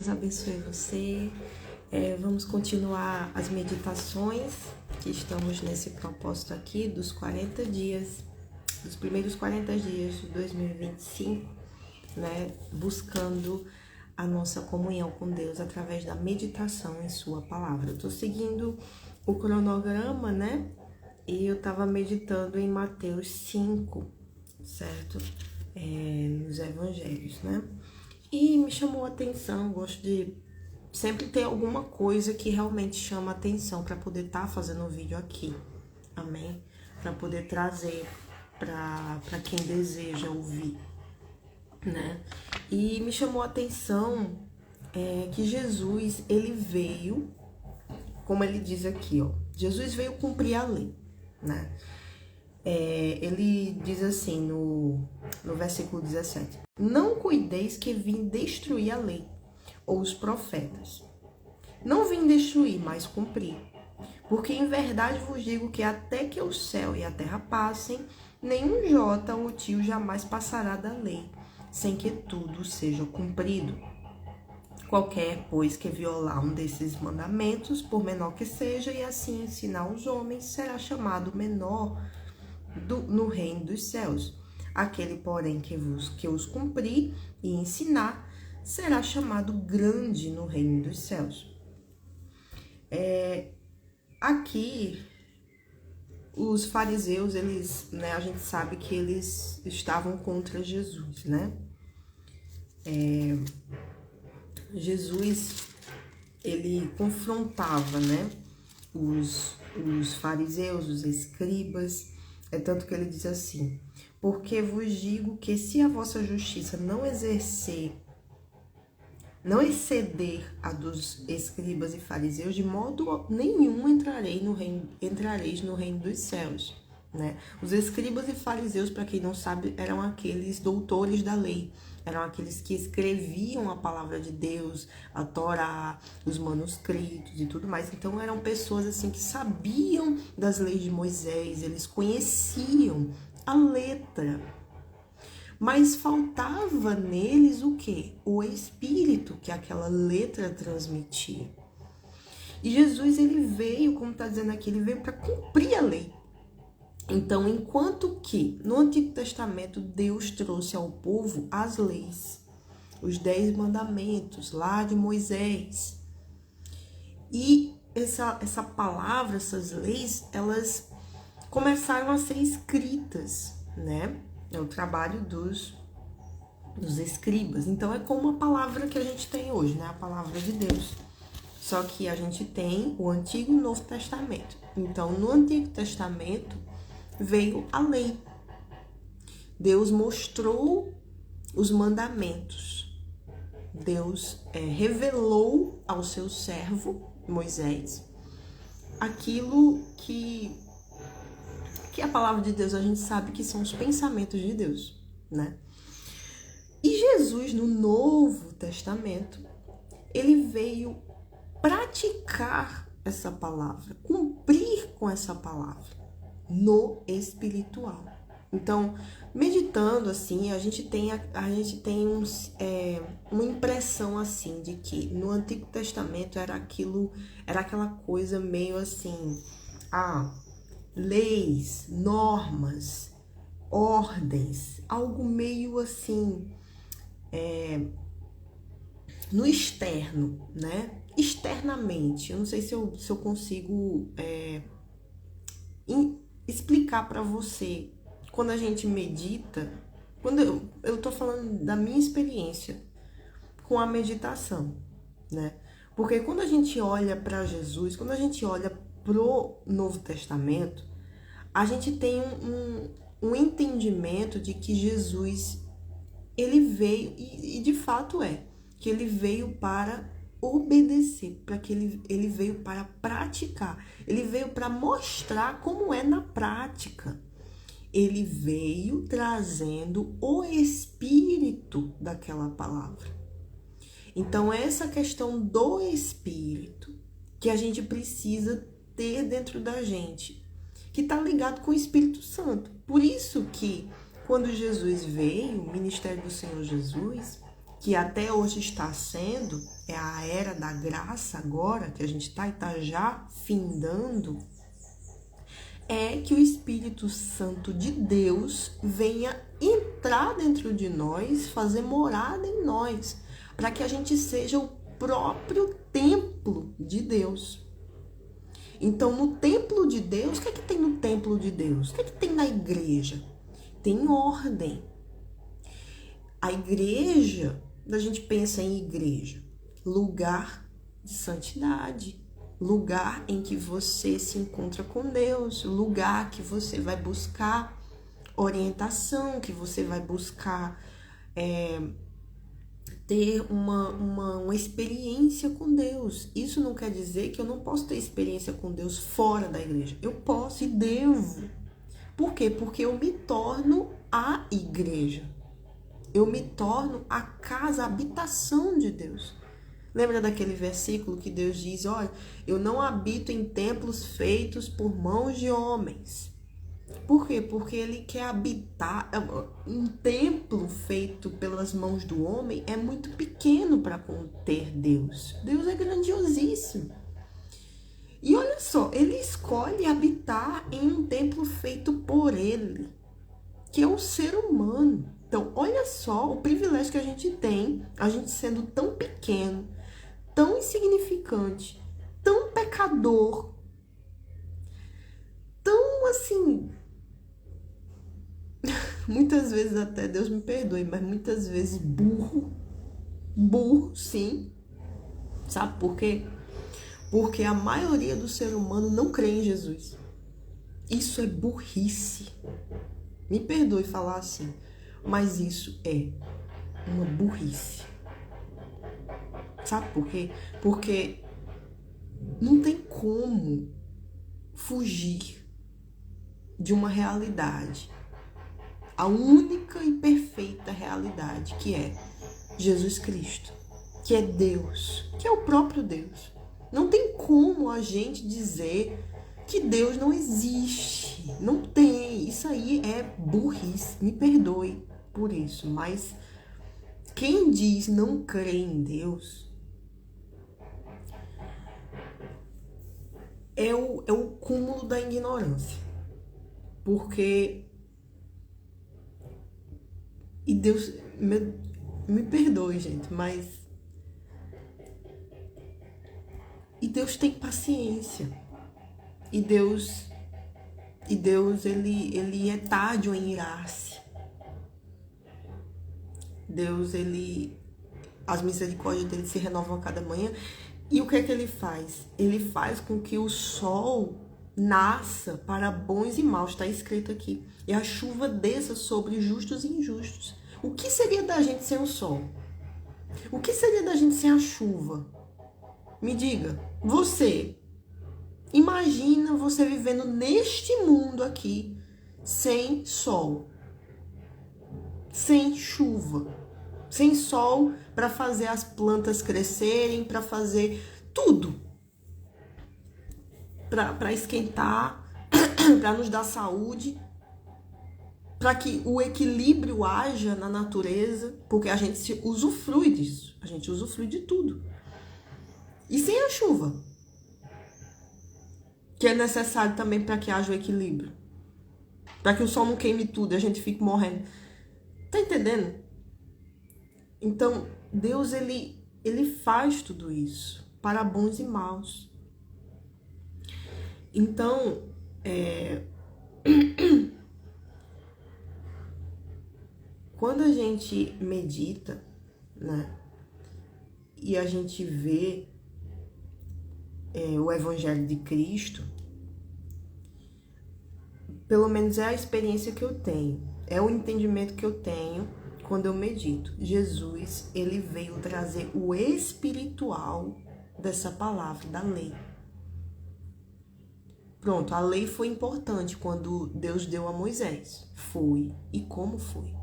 Deus abençoe você. Vamos continuar as meditações que estamos nesse propósito aqui dos 40 dias, dos primeiros 40 dias de 2025, né? Buscando a nossa comunhão com Deus através da meditação em Sua palavra. Eu tô seguindo o cronograma, né? E eu tava meditando em Mateus 5, certo? Nos evangelhos, né? E me chamou a atenção, gosto de sempre ter alguma coisa que realmente chama a atenção para poder estar fazendo um vídeo aqui, amém? Para poder trazer para quem deseja ouvir, né? E me chamou a atenção que Jesus, ele veio, como ele diz aqui, ó, Jesus veio cumprir a lei, né? Ele diz assim no versículo 17: Não cuideis que vim destruir a lei ou os profetas. Não vim destruir, mas cumprir. Porque em verdade vos digo que até que o céu e a terra passem, nenhum jota ou tio jamais passará da lei, sem que tudo seja cumprido. Qualquer, pois, que violar um desses mandamentos, por menor que seja, e assim ensinar os homens, será chamado menor no reino dos céus. Aquele, porém, que os cumprir e ensinar, será chamado grande no reino dos céus. Aqui, os fariseus, eles, né, a gente sabe que eles estavam contra Jesus, né? Jesus, ele confrontava, né, os fariseus, os escribas. É tanto que ele diz assim: porque vos digo que se a vossa justiça não exceder a dos escribas e fariseus, de modo nenhum entrareis no reino dos céus, né? Os escribas e fariseus, para quem não sabe, eram aqueles doutores da lei, eram aqueles que escreviam a palavra de Deus, a Torá, os manuscritos e tudo mais. Então eram pessoas assim que sabiam das leis de Moisés, eles conheciam a letra. Mas faltava neles o quê? O espírito que aquela letra transmitia. E Jesus, ele veio, como está dizendo aqui, ele veio para cumprir a lei. Então, enquanto que no Antigo Testamento Deus trouxe ao povo as leis, os 10 mandamentos lá de Moisés, e essa palavra, essas leis, elas começaram a ser escritas, né? É o trabalho dos escribas. Então é como a palavra que a gente tem hoje, né? A palavra de Deus. Só que a gente tem o Antigo e o Novo Testamento. Então, no Antigo Testamento veio a lei. Deus mostrou os mandamentos. Deus revelou ao seu servo Moisés aquilo que a palavra de Deus, a gente sabe que são os pensamentos de Deus, né? E Jesus, no Novo Testamento, ele veio praticar essa palavra, cumprir com essa palavra no espiritual. Então, meditando assim, a gente tem uma impressão assim de que no Antigo Testamento era aquela coisa meio assim, leis, normas, ordens, algo meio assim, no externo, né? Externamente, eu não sei se eu consigo explicar para você. Quando a gente medita, quando eu tô falando da minha experiência com a meditação, né? Porque quando a gente olha para Jesus, quando a gente olha pro Novo Testamento, a gente tem um entendimento de que Jesus, ele veio, e de fato que ele veio para obedecer, para que ele veio para praticar, ele veio para mostrar como é na prática. Ele veio trazendo o espírito daquela palavra. Então, essa questão do espírito que a gente precisa ter dentro da gente, que está ligado com o Espírito Santo. Por isso que quando Jesus veio, o ministério do Senhor Jesus, que até hoje está sendo, é a era da graça agora, que a gente está e está já findando, é que o Espírito Santo de Deus venha entrar dentro de nós, fazer morada em nós, para que a gente seja o próprio templo de Deus. Então, no templo de Deus, o que é que tem no templo de Deus? O que é que tem na igreja? Tem ordem. A igreja, a gente pensa em igreja, lugar de santidade, lugar em que você se encontra com Deus, lugar que você vai buscar orientação, que você vai buscar ter uma experiência com Deus. Isso não quer dizer que eu não posso ter experiência com Deus fora da igreja. Eu posso e devo. Por quê? Porque eu me torno a igreja. Eu me torno a casa, a habitação de Deus. Lembra daquele versículo que Deus diz, olha, eu não habito em templos feitos por mãos de homens. Por quê? Porque ele quer habitar. Um templo feito pelas mãos do homem é muito pequeno para conter Deus. Deus é grandiosíssimo. E olha só, ele escolhe habitar em um templo feito por ele, que é o ser humano. Então, olha só o privilégio que a gente tem, a gente sendo tão pequeno, tão insignificante, tão pecador, tão assim... Muitas vezes até, Deus me perdoe, mas muitas vezes burro, sim. Sabe por quê? Porque a maioria do ser humano não crê em Jesus. Isso é burrice. Me perdoe falar assim, mas isso é uma burrice. Sabe por quê? Porque não tem como fugir de uma realidade. A única e perfeita realidade que é Jesus Cristo, que é Deus, que é o próprio Deus. Não tem como a gente dizer que Deus não existe. Não tem. Isso aí é burrice. Me perdoe por isso, mas quem diz não crê em Deus é o cúmulo da ignorância. Porque... E Deus, me perdoe, gente, mas... E Deus tem paciência. E Deus ele é tardio em irar-se. Deus, as misericórdias dele se renovam a cada manhã. E o que é que ele faz? Ele faz com que o sol nasça para bons e maus, está escrito aqui. E a chuva desça sobre justos e injustos. O que seria da gente sem o sol? O que seria da gente sem a chuva? Me diga, você, imagina você vivendo neste mundo aqui, sem sol, sem chuva, sem sol para fazer as plantas crescerem, para fazer tudo, para esquentar, para nos dar saúde, para que o equilíbrio haja na natureza, porque a gente usufrui disso, a gente usufrui de tudo. E sem a chuva, que é necessário também para que haja o equilíbrio, para que o sol não queime tudo e a gente fique morrendo. Tá entendendo? Então, Deus, ele faz tudo isso para bons e maus. Então, quando a gente medita, né, e a gente vê o Evangelho de Cristo, pelo menos é a experiência que eu tenho, é o entendimento que eu tenho quando eu medito. Jesus, ele veio trazer o espiritual dessa palavra, da lei. Pronto, a lei foi importante quando Deus deu a Moisés. Foi. E como foi?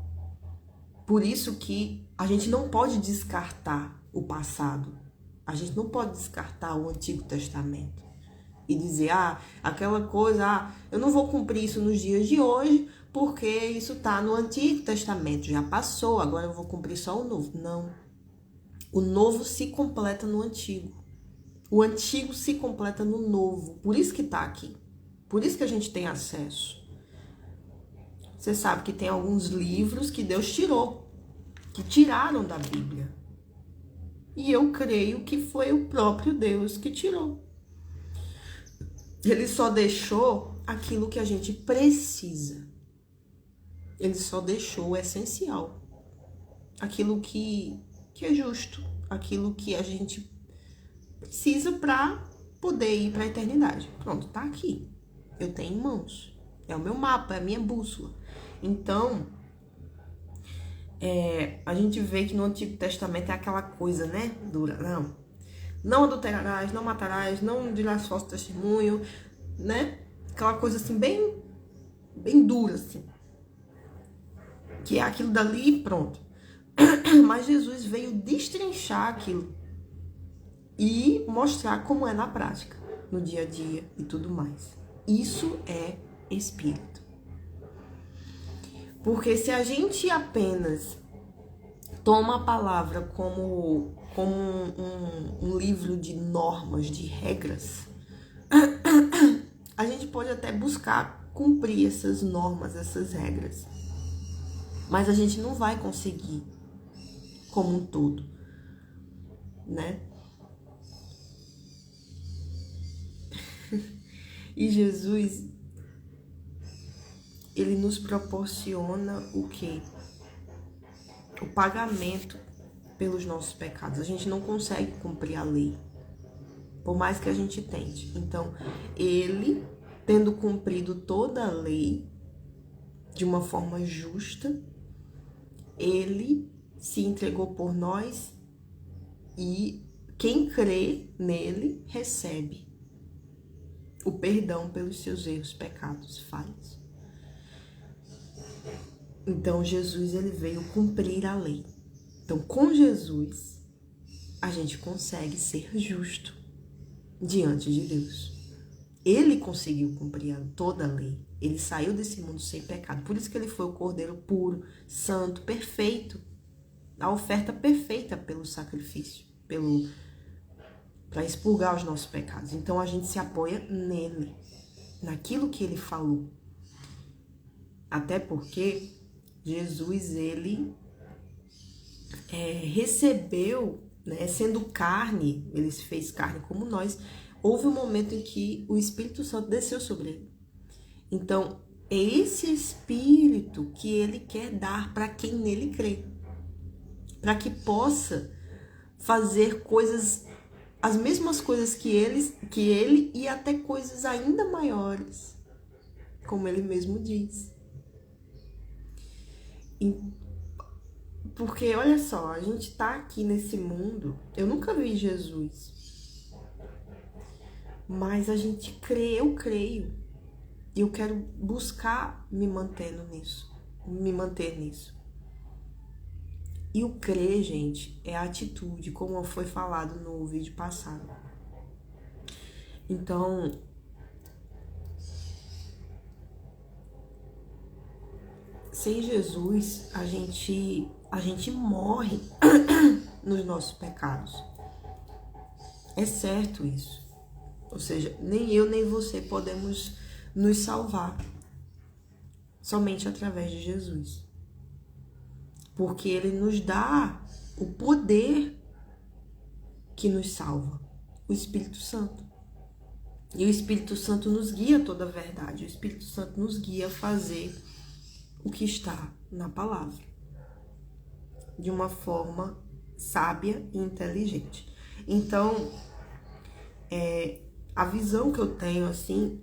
Por isso que a gente não pode descartar o passado. A gente não pode descartar o Antigo Testamento e dizer, aquela coisa, eu não vou cumprir isso nos dias de hoje porque isso está no Antigo Testamento, já passou, agora eu vou cumprir só o Novo. Não. O novo se completa no antigo. O antigo se completa no novo. Por isso que tá aqui. Por isso que a gente tem acesso. Você sabe que tem alguns livros que Deus tirou, que tiraram da Bíblia. E eu creio que foi o próprio Deus que tirou. Ele só deixou aquilo que a gente precisa. Ele só deixou o essencial. Aquilo que é justo. Aquilo que a gente precisa para poder ir para a eternidade. Pronto, tá aqui. Eu tenho em mãos. É o meu mapa, é a minha bússola. Então, a gente vê que no Antigo Testamento é aquela coisa, né? Dura. Não adulterarás, não matarás, não dirás falso testemunho, né? Aquela coisa assim, bem dura, assim. Que é aquilo dali e pronto. Mas Jesus veio destrinchar aquilo e mostrar como é na prática, no dia a dia e tudo mais. Isso é Espírito. Porque se a gente apenas toma a palavra como um livro de normas, de regras, a gente pode até buscar cumprir essas normas, essas regras. Mas a gente não vai conseguir como um todo, né? E Jesus, ele nos proporciona o quê? O pagamento pelos nossos pecados. A gente não consegue cumprir a lei, por mais que a gente tente. Então, ele, tendo cumprido toda a lei de uma forma justa, ele se entregou por nós e quem crê nele recebe o perdão pelos seus erros, pecados, falhas. Então, Jesus, ele veio cumprir a lei. Então, com Jesus, a gente consegue ser justo diante de Deus. Ele conseguiu cumprir toda a lei. Ele saiu desse mundo sem pecado. Por isso que ele foi o Cordeiro puro, santo, perfeito. A oferta perfeita pelo sacrifício, para expurgar os nossos pecados. Então, a gente se apoia nele, naquilo que ele falou. Até porque Jesus, ele recebeu, né, sendo carne, ele se fez carne como nós, houve um momento em que o Espírito Santo desceu sobre ele. Então, é esse Espírito que ele quer dar para quem nele crê, para que possa fazer coisas, as mesmas coisas que ele e até coisas ainda maiores, como ele mesmo diz. Porque, olha só, a gente tá aqui nesse mundo, eu nunca vi Jesus, mas a gente crê, eu creio, e eu quero buscar me manter nisso. E o crer, gente, é a atitude, como foi falado no vídeo passado. Então, sem Jesus, a gente morre nos nossos pecados. É certo isso. Ou seja, nem eu nem você podemos nos salvar somente através de Jesus. Porque ele nos dá o poder que nos salva, o Espírito Santo. E o Espírito Santo nos guia a toda a verdade. O Espírito Santo nos guia a fazer o que está na palavra, de uma forma sábia e inteligente. Então, a visão que eu tenho, assim,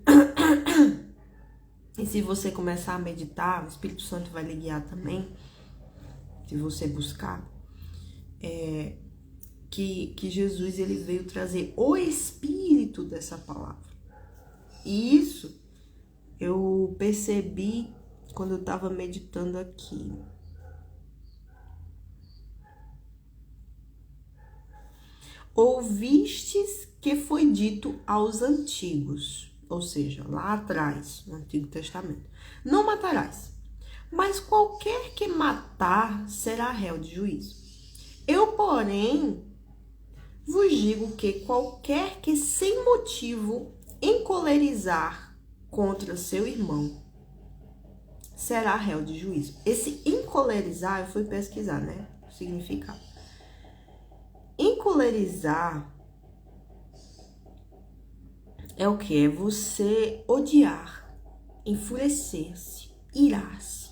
e se você começar a meditar, o Espírito Santo vai lhe guiar também, se você buscar, que Jesus, ele veio trazer o Espírito dessa palavra. E isso eu percebi quando eu estava meditando aqui. Ouvistes que foi dito aos antigos, ou seja, lá atrás, no Antigo Testamento: não matarás, mas qualquer que matar será réu de juízo. Eu, porém, vos digo que qualquer que sem motivo encolerizar contra seu irmão será réu de juízo. Esse encolerizar, eu fui pesquisar, né? O significado. Encolerizar é o que? É você odiar, enfurecer-se, irar-se.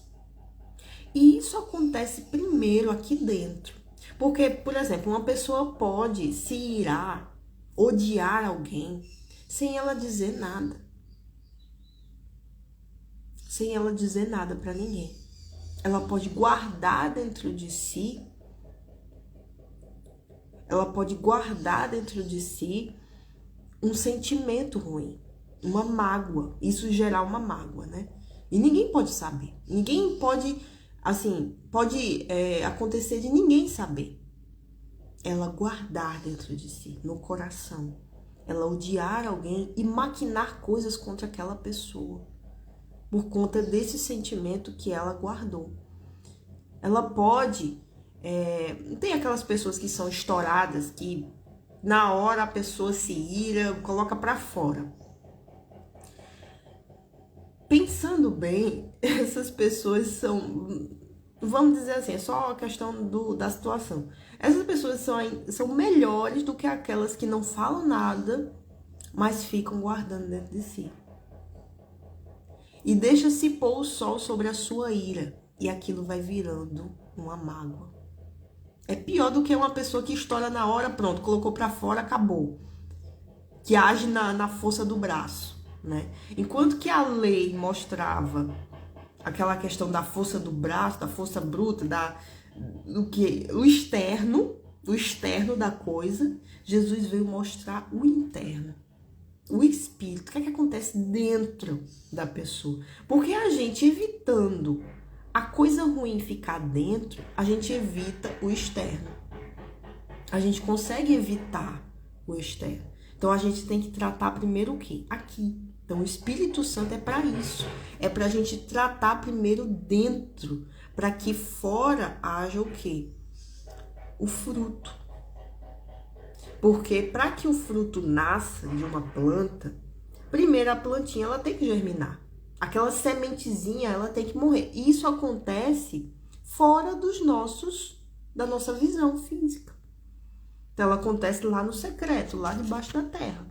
E isso acontece primeiro aqui dentro. Porque, por exemplo, uma pessoa pode se irar, odiar alguém, sem ela dizer nada. Sem ela dizer nada para ninguém. Ela pode guardar dentro de si, um sentimento ruim, uma mágoa, isso gerar uma mágoa, né? E ninguém pode saber, ninguém pode, assim, pode acontecer de ninguém saber. Ela guardar dentro de si, no coração, ela odiar alguém e maquinar coisas contra aquela pessoa, por conta desse sentimento que ela guardou. Ela pode, tem aquelas pessoas que são estouradas, que na hora a pessoa se ira, coloca pra fora. Pensando bem, essas pessoas são, vamos dizer assim, é só a questão da situação. Essas pessoas são melhores do que aquelas que não falam nada, mas ficam guardando dentro de si. E deixa-se pôr o sol sobre a sua ira, e aquilo vai virando uma mágoa. É pior do que uma pessoa que estoura na hora, pronto, colocou pra fora, acabou. Que age na força do braço, né? Enquanto que a lei mostrava aquela questão da força do braço, da força bruta, o externo da coisa, Jesus veio mostrar o interno, o espírito, o que é que acontece dentro da pessoa. Porque a gente evitando a coisa ruim ficar dentro, a gente evita o externo. A gente consegue evitar o externo. Então, a gente tem que tratar primeiro o quê? Aqui. Então, o Espírito Santo é para isso. É para a gente tratar primeiro dentro, para que fora haja o quê? O fruto. Porque para que o fruto nasça de uma planta, primeiro a plantinha ela tem que germinar. Aquela sementezinha ela tem que morrer. E isso acontece fora da nossa visão física. Então, ela acontece lá no secreto, lá debaixo da terra.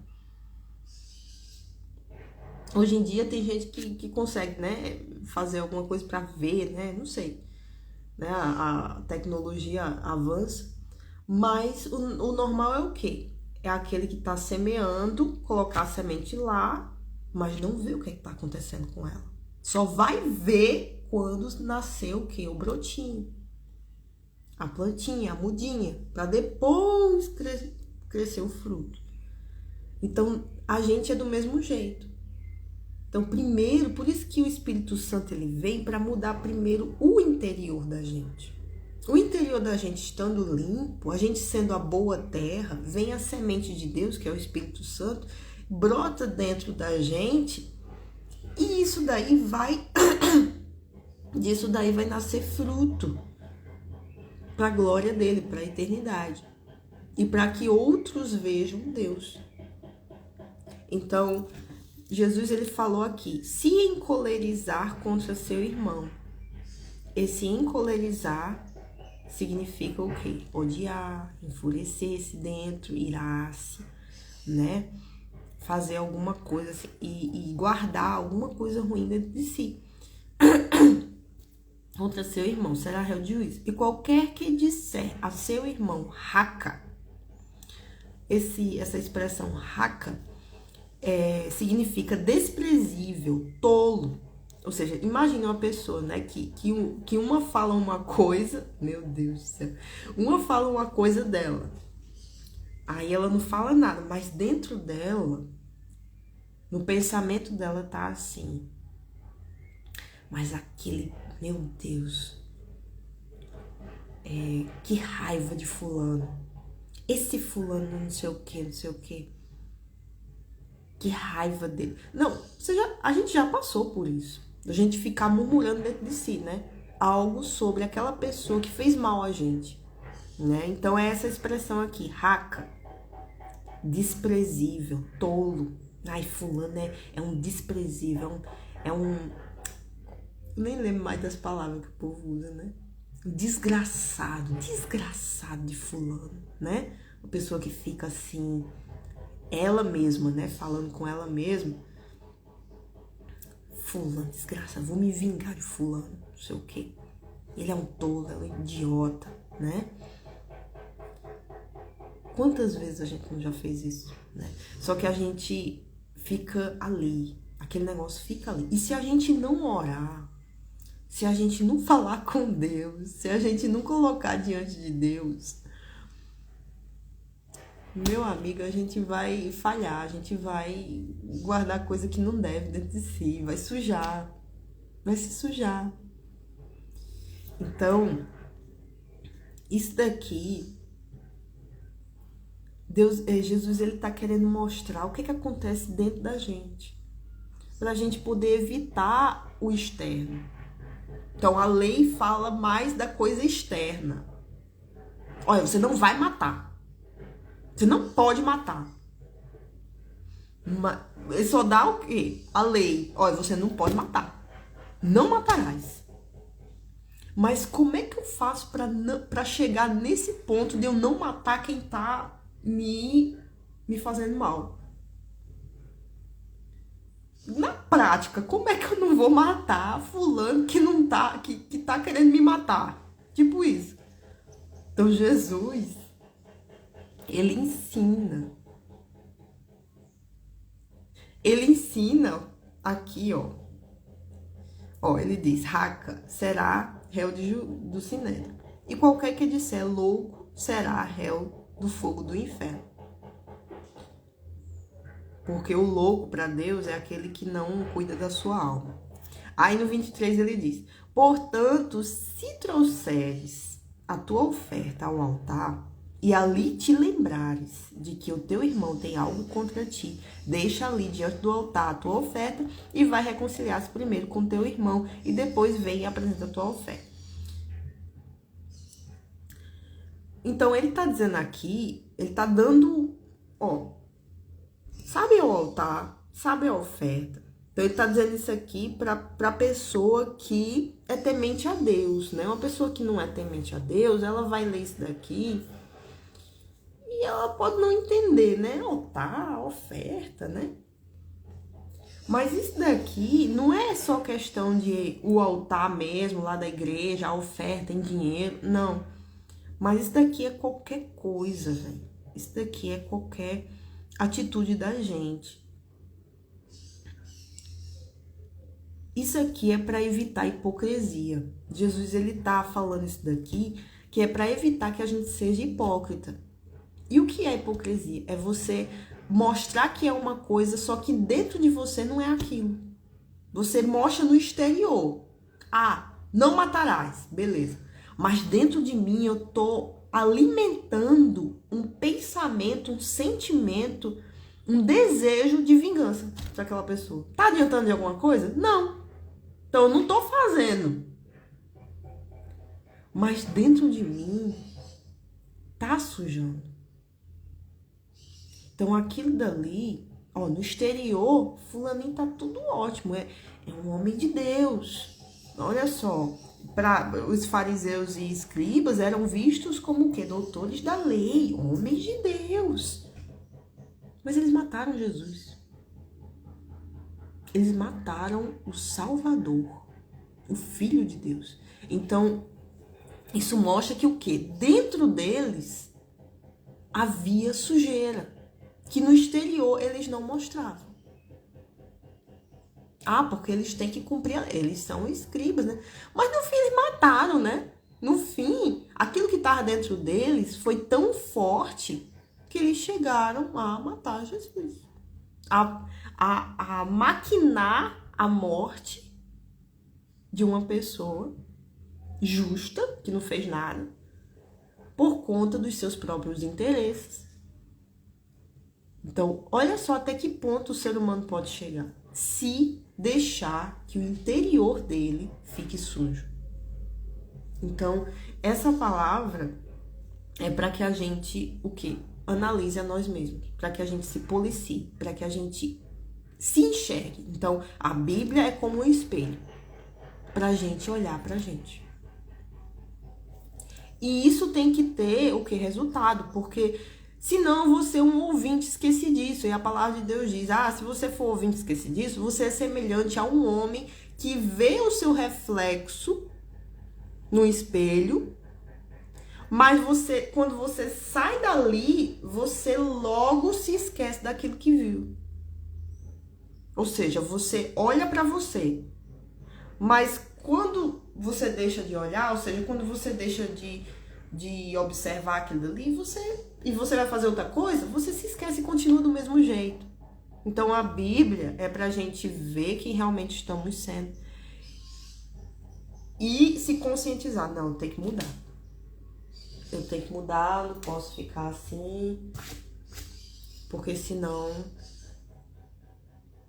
Hoje em dia tem gente que consegue, né, fazer alguma coisa para ver, né, não sei, né, a tecnologia avança, mas o normal é o quê? É aquele que está semeando, colocar a semente lá, mas não vê o que está acontecendo com ela. Só vai ver quando nascer o quê? O brotinho, a plantinha, a mudinha, para depois crescer o fruto. Então, a gente é do mesmo jeito. Então, primeiro, por isso que o Espírito Santo ele vem para mudar primeiro o interior da gente. O interior da gente estando limpo, a gente sendo a boa terra, vem a semente de Deus, que é o Espírito Santo, brota dentro da gente e isso daí disso daí vai nascer fruto para a glória dele, para a eternidade e para que outros vejam Deus. Então, Jesus ele falou aqui, se encolerizar contra seu irmão. Esse encolerizar significa o quê? Odiar, enfurecer-se dentro, irar-se, né? Fazer alguma coisa assim, e guardar alguma coisa ruim dentro de si. Contra seu irmão será réu de juízo. E qualquer que disser a seu irmão raca, essa expressão raca, significa desprezível, tolo. Ou seja, imagine uma pessoa, né, que uma fala uma coisa, meu Deus do céu, uma fala uma coisa dela, aí ela não fala nada, mas dentro dela, no pensamento dela tá assim, mas aquele, meu Deus, que raiva de fulano, esse fulano não sei o que, que raiva dele. Não, a gente já passou por isso. A gente ficar murmurando dentro de si, né? Algo sobre aquela pessoa que fez mal a gente. né? Então é essa expressão aqui, raca, desprezível, tolo. Ai, fulano é um desprezível, nem lembro mais das palavras que o povo usa, né? Desgraçado de fulano, né? Uma pessoa que fica assim, ela mesma, né? Falando com ela mesma. Fulano, desgraçado, vou me vingar de fulano, não sei o quê. Ele é um tolo, é um idiota, né? Quantas vezes a gente não já fez isso, né? Só que a gente fica ali, aquele negócio fica ali. E se a gente não orar, se a gente não falar com Deus, se a gente não colocar diante de Deus, meu amigo, a gente vai falhar, a gente vai guardar coisa que não deve dentro de si, vai sujar, vai se sujar. Então, isso daqui, Jesus, ele tá querendo mostrar o que acontece dentro da gente, pra gente poder evitar o externo. Então, a lei fala mais da coisa externa. Olha, você não vai matar. Você não pode matar. Ele só dá o quê? A lei. Olha, você não pode matar. Não matarás. Mas como é que eu faço para chegar nesse ponto de eu não matar quem tá me fazendo mal? Na prática, como é que eu não vou matar fulano que não tá, que tá querendo me matar? Tipo isso. Então Jesus, ele ensina. Ele ensina aqui, ó. Ó, ele diz, raca será réu do sinédrio. E qualquer que disser louco será réu do fogo do inferno. Porque o louco para Deus é aquele que não cuida da sua alma. Aí no 23 ele diz, portanto, se trouxeres a tua oferta ao altar e ali te lembrares de que o teu irmão tem algo contra ti, deixa ali diante do altar a tua oferta e vai reconciliar-se primeiro com teu irmão e depois vem e apresenta a tua oferta. Então ele tá dizendo aqui, ele tá dando, ó, sabe o altar, sabe a oferta. Então ele tá dizendo isso aqui pra pessoa que é temente a Deus, né? Uma pessoa que não é temente a Deus, ela vai ler isso daqui e ela pode não entender, né? Altar, oferta, né? Mas isso daqui não é só questão de o altar mesmo, lá da igreja, a oferta em dinheiro, não. Mas isso daqui é qualquer coisa, velho. Isso daqui é qualquer atitude da gente. Isso aqui é para evitar hipocrisia. Jesus, ele tá falando isso daqui, que é para evitar que a gente seja hipócrita. E o que é hipocrisia? É você mostrar que é uma coisa, só que dentro de você não é aquilo. Você mostra no exterior. Ah, não matarás, beleza. Mas dentro de mim eu tô alimentando um pensamento, um sentimento, um desejo de vingança para aquela pessoa. Tá adiantando de alguma coisa? Não. Então eu não tô fazendo. Mas dentro de mim tá sujando. Então aquilo dali, ó, no exterior, fulaninho tá tudo ótimo, é um homem de Deus. Olha só, para os fariseus e escribas eram vistos como o quê? Doutores da lei, homens de Deus. Mas eles mataram Jesus. Eles mataram o Salvador, o Filho de Deus. Então, isso mostra que o quê? Dentro deles havia sujeira, que no exterior eles não mostravam. Ah, porque eles têm que cumprir, eles são escribas, né? Mas no fim eles mataram, né? No fim, aquilo que estava dentro deles foi tão forte que eles chegaram a matar Jesus. A maquinar a morte de uma pessoa justa, que não fez nada, por conta dos seus próprios interesses. Então, olha só até que ponto o ser humano pode chegar. Se deixar que o interior dele fique sujo. Então, essa palavra, é para que a gente, o quê? Analise a nós mesmos, para que a gente se policie, para que a gente se enxergue. Então, a Bíblia é como um espelho, pra gente olhar pra gente. E isso tem que ter o que? Resultado, porque senão eu vou ser um ouvinte esquecidiço. E a palavra de Deus diz, se você for ouvinte esquecidiço, você é semelhante a um homem que vê o seu reflexo no espelho, mas quando você sai dali, você logo se esquece daquilo que viu. Ou seja, você olha pra você, mas quando você deixa de olhar, ou seja, quando você deixa de observar aquilo ali, você vai fazer outra coisa, você se esquece e continua do mesmo jeito. Então a Bíblia é pra gente ver quem realmente estamos sendo e se conscientizar. Não, tem que mudar. Eu tenho que mudar, não posso ficar assim, porque senão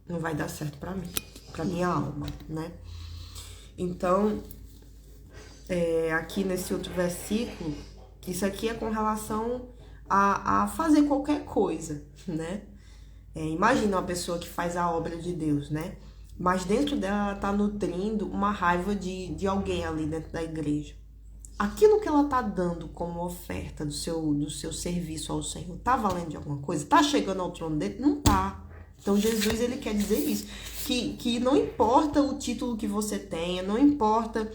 não vai dar certo pra mim, pra minha alma, né? Então, aqui nesse outro versículo, isso aqui é com relação a fazer qualquer coisa, né? Imagina uma pessoa que faz a obra de Deus, né? Mas dentro dela, ela tá nutrindo uma raiva de alguém ali dentro da igreja. Aquilo que ela tá dando como oferta do seu serviço ao Senhor, tá valendo de alguma coisa? Tá chegando ao trono dele? Não tá. Então Jesus, ele quer dizer isso, que não importa o título que você tenha, não importa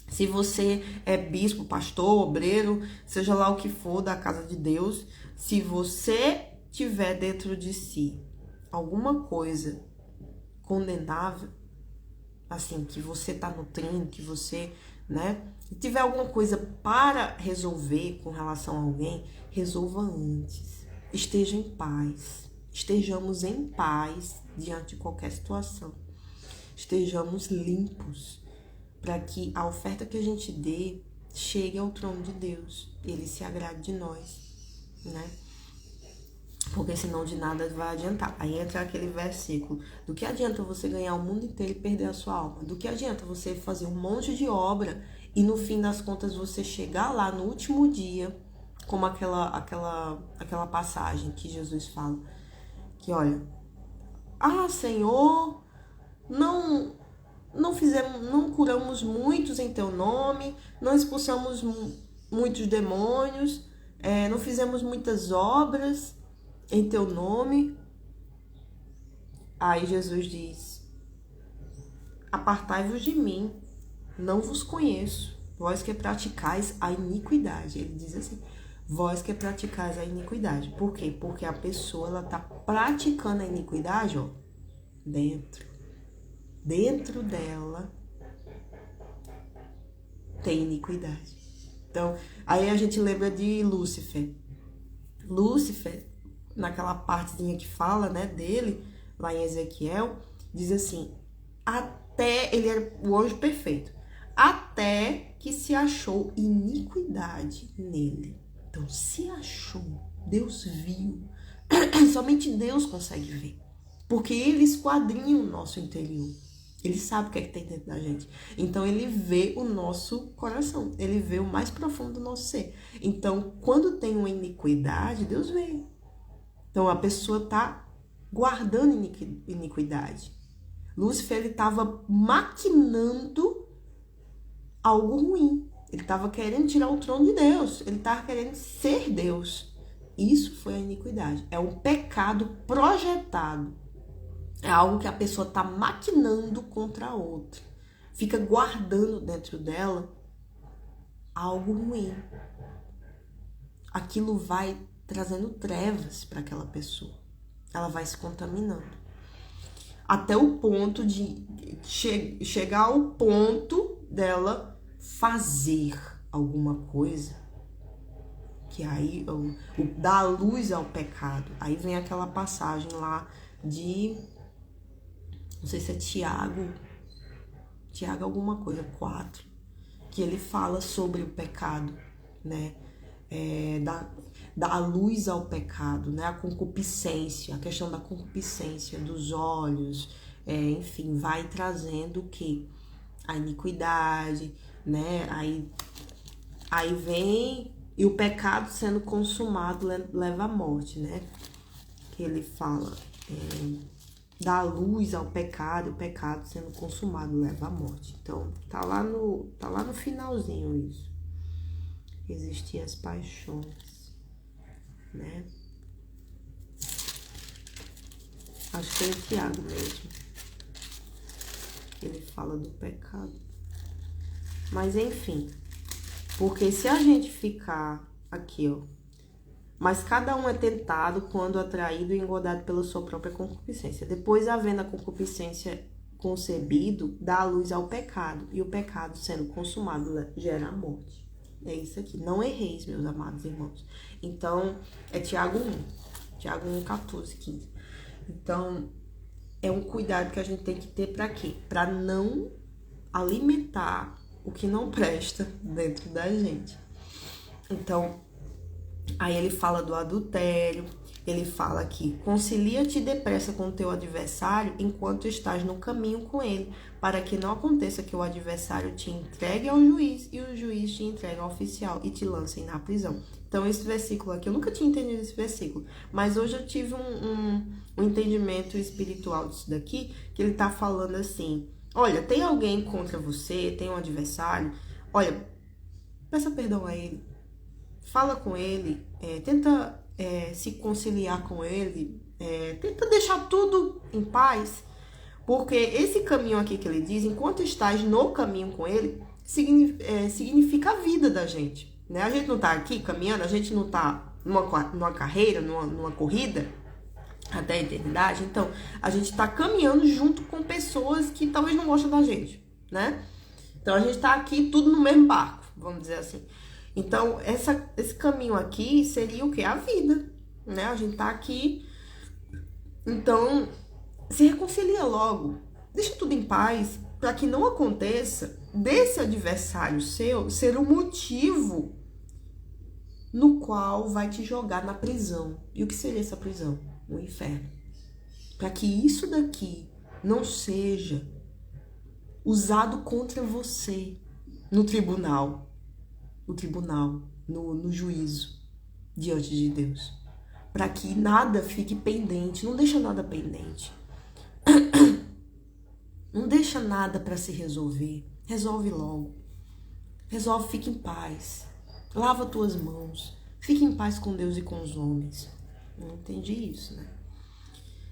se você é bispo, pastor, obreiro, seja lá o que for da casa de Deus, se você tiver dentro de si alguma coisa condenável, assim, que você tá nutrindo, que você, né, tiver alguma coisa para resolver com relação a alguém, resolva antes. Esteja em paz. Estejamos em paz diante de qualquer situação. Estejamos limpos para que a oferta que a gente dê chegue ao trono de Deus. Ele se agrade de nós, né? Porque senão de nada vai adiantar. Aí entra aquele versículo. Do que adianta você ganhar o mundo inteiro e perder a sua alma? Do que adianta você fazer um monte de obra e no fim das contas você chegar lá no último dia, como aquela passagem que Jesus fala, que olha, Senhor, não curamos muitos em teu nome, não expulsamos muitos demônios, não fizemos muitas obras em teu nome. Aí Jesus diz, apartai-vos de mim, não vos conheço, vós que praticais a iniquidade. Ele diz assim, vós que praticais a iniquidade. Por quê? Porque a pessoa, ela tá praticando a iniquidade, ó, dentro dela tem iniquidade. Então, aí a gente lembra de Lúcifer. Lúcifer, naquela partezinha que fala, né, dele, lá em Ezequiel, diz assim, ele era o anjo perfeito, até que se achou iniquidade nele. Então, se achou, Deus viu, somente Deus consegue ver, porque ele esquadrinha o nosso interior. Ele sabe o que é que tem dentro da gente. Então, ele vê o nosso coração. Ele vê o mais profundo do nosso ser. Então, quando tem uma iniquidade, Deus vê. Então, a pessoa está guardando iniquidade. Lúcifer, ele estava maquinando algo ruim. Ele estava querendo tirar o trono de Deus. Ele estava querendo ser Deus. Isso foi a iniquidade. É um pecado projetado. É algo que a pessoa está maquinando contra a outra. Fica guardando dentro dela algo ruim. Aquilo vai trazendo trevas para aquela pessoa. Ela vai se contaminando. Até o ponto de chegar ao ponto dela fazer alguma coisa que aí dá luz ao pecado. Aí vem aquela passagem lá de... não sei se é Tiago alguma coisa, 4, que ele fala sobre o pecado, né? Dá luz ao pecado, né? A concupiscência, a questão da concupiscência dos olhos, enfim, vai trazendo o quê? A iniquidade, né? Aí vem E o pecado sendo consumado leva à morte, né? Que ele fala, dá luz ao pecado, o pecado sendo consumado leva à morte. Então, tá lá no finalzinho isso. Existiam as paixões, né? Acho que é o Tiago mesmo. Ele fala do pecado. Mas enfim, porque se a gente ficar aqui, ó, mas cada um é tentado quando atraído e engodado pela sua própria concupiscência. Depois, havendo a concupiscência concebido, dá a luz ao pecado, e o pecado sendo consumado gera a morte. É isso aqui. Não erreis, meus amados irmãos. Então, é Tiago 1, 14, 15. Então, é um cuidado que a gente tem que ter para quê? Para não alimentar o que não presta dentro da gente. Então, aí ele fala do adultério, ele fala aqui, concilia-te depressa com o teu adversário enquanto estás no caminho com ele, para que não aconteça que o adversário te entregue ao juiz e o juiz te entregue ao oficial e te lancem na prisão. Então, esse versículo aqui, eu nunca tinha entendido esse versículo, mas hoje eu tive um entendimento espiritual disso daqui, que ele tá falando assim, olha, tem alguém contra você, tem um adversário, olha, peça perdão a ele, fala com ele, tenta se conciliar com ele, tenta deixar tudo em paz, porque esse caminho aqui que ele diz, enquanto estás no caminho com ele, significa a vida da gente, né? A gente não tá aqui caminhando, a gente não tá numa carreira, numa corrida até a eternidade, então a gente tá caminhando junto com pessoas que talvez não gostem da gente, né? Então a gente tá aqui tudo no mesmo barco, vamos dizer assim. Então, esse caminho aqui seria o quê? A vida, né? A gente tá aqui, então, se reconcilia logo. Deixa tudo em paz, para que não aconteça desse adversário seu ser o motivo no qual vai te jogar na prisão. E o que seria essa prisão? O inferno. Para que isso daqui não seja usado contra você no tribunal. No juízo, diante de Deus. Para que nada fique pendente, não deixa nada pendente. Não deixa nada para se resolver. Resolve logo. Resolve, fique em paz. Lava tuas mãos. Fique em paz com Deus e com os homens. Não entendi isso, né?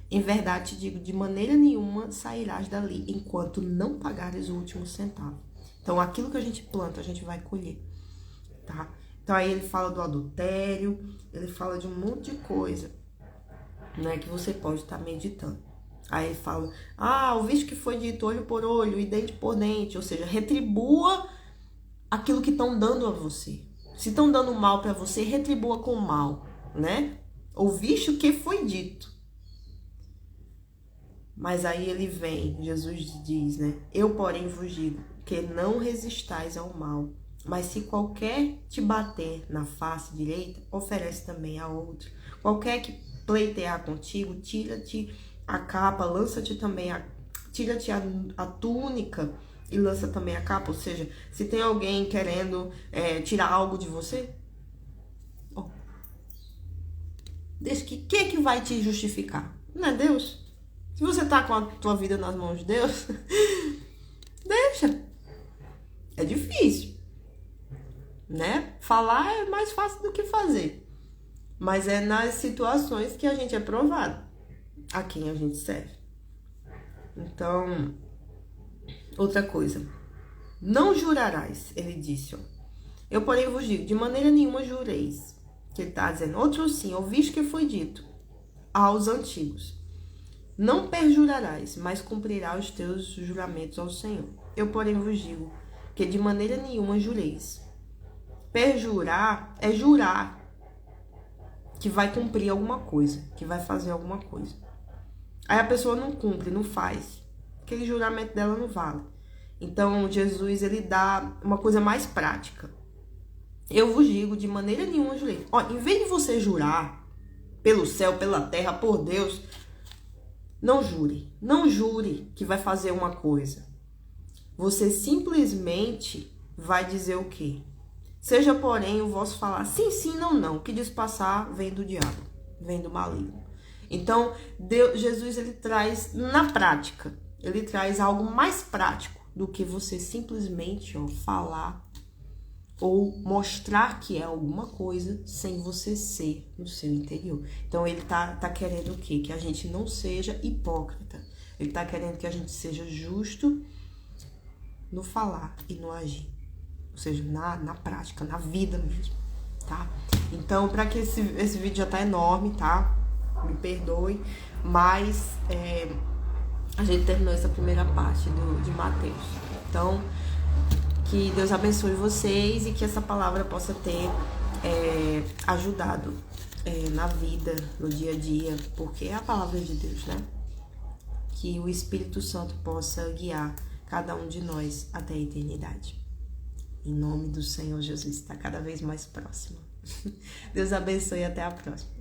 Em verdade te digo, de maneira nenhuma sairás dali enquanto não pagares o último centavo. Então, aquilo que a gente planta, a gente vai colher. Tá? Então aí ele fala do adultério, ele fala de um monte de coisa, né, que você pode estar meditando. Aí ele fala, ouviste que foi dito olho por olho e dente por dente, ou seja, retribua aquilo que estão dando a você. Se estão dando mal para você, retribua com mal, né? Ouviste o que foi dito. Mas aí ele vem, Jesus diz, né? Eu, porém, vos digo que não resistais ao mal. Mas se qualquer te bater na face direita, oferece também a outra. Qualquer que pleitear contigo, tira-te a capa, lança-te também tira-te a túnica e lança também a capa. Ou seja, se tem alguém querendo tirar algo de você, deixa quem é que vai te justificar? Não é Deus? Se você tá com a tua vida nas mãos de Deus, deixa. É difícil, né? Falar é mais fácil do que fazer. Mas é nas situações que a gente é provado a quem a gente serve. Então, outra coisa. Não jurarás, ele disse, ó. Eu, porém, vos digo, de maneira nenhuma jureis. Que ele está dizendo, outro sim, ouviste que foi dito aos antigos. Não perjurarás, mas cumprirás os teus juramentos ao Senhor. Eu, porém, vos digo que de maneira nenhuma jureis. Perjurar é jurar que vai cumprir alguma coisa, que vai fazer alguma coisa. Aí a pessoa não cumpre, não faz. Aquele juramento dela não vale. Então, Jesus, ele dá uma coisa mais prática. Eu vos digo, de maneira nenhuma jurei. Em vez de você jurar pelo céu, pela terra, por Deus, não jure. Não jure que vai fazer uma coisa. Você simplesmente vai dizer o quê? Seja, porém, o vosso falar sim, sim, não, não. O que diz passar vem do diabo, vem do maligno. Então, Jesus, ele traz na prática, ele traz algo mais prático do que você simplesmente falar ou mostrar que é alguma coisa sem você ser no seu interior. Então, ele tá querendo o quê? Que a gente não seja hipócrita. Ele tá querendo que a gente seja justo no falar e no agir. Ou seja, na prática, na vida mesmo, tá? Então, para que esse vídeo já tá enorme, tá? Me perdoe, mas a gente terminou essa primeira parte de Mateus. Então, que Deus abençoe vocês e que essa palavra possa ter ajudado na vida, no dia a dia, porque é a palavra de Deus, né? Que o Espírito Santo possa guiar cada um de nós até a eternidade. Em nome do Senhor Jesus, está cada vez mais próximo. Deus abençoe e até a próxima.